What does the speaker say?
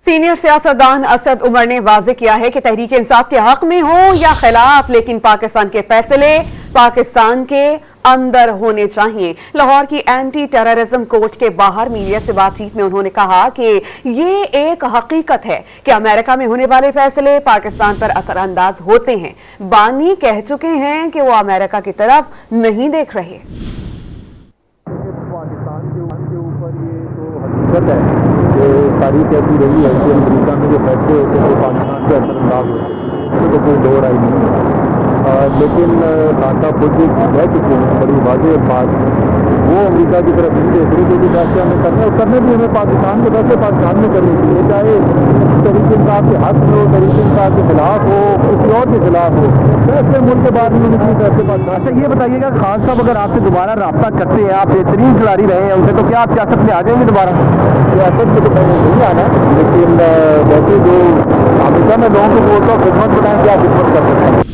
Senior سیاستدان اسد عمر نے واضح کیا ہے کہ تحریک انصاف کے حق میں ہو یا خلاف، لیکن پاکستان کے فیصلے پاکستان کے اندر ہونے چاہیے۔ لاہور کی اینٹی ٹیررزم کورٹ کے باہر میڈیا سے بات چیت میں انہوں نے کہا کہ یہ ایک حقیقت ہے کہ امریکہ میں ہونے والے فیصلے پاکستان پر اثر انداز ہوتے ہیں۔ بانی کہہ چکے ہیں کہ وہ امریکہ کی طرف نہیں دیکھ رہے۔ پاکستان کے اوپر یہ تو حقیقت ہے کہ تاریخ ایسی رہی ہے کہ امریکہ میں جو فیصلے ہوتے ہیں وہ پاکستان کے اثر انداز ہوتے ہیں، اس میں تو کوئی دو رائے نہیں ہے۔ لیکن ٹاٹا خود کہہ چکے ہیں بڑی واضح بات، وہ امریکہ کی طرف نہیں دیکھ رہی، جو بھی فیصلے ہمیں کرنے اور کرنے بھی ہمیں پاکستان کے فیصلے پاکستان میں کرنے چاہیے، چاہے تحریک انصاف کے حق میں ہو، تحریک انصاف کے خلاف ہو، کسی اور کے خلاف ہو، فیصلے ملک کے بعد میں ہونے فیصلے پاکستان۔ اچھا یہ بتائیے گا خان صاحب اگر آپ سے دوبارہ رابطہ کرتے ہیں، آپ بہترین کھلاڑی رہے ہیں ان سے، تو کیا آپ سیاست میں آ جائیں گے دوبارہ؟ سیاست میں تو میں نے نہیں آنا، لیکن ویسے جو امریکہ میں لوگوں کو بولتا ہوں خدمت بنائیں، کیا خدمت کر سکتے ہیں۔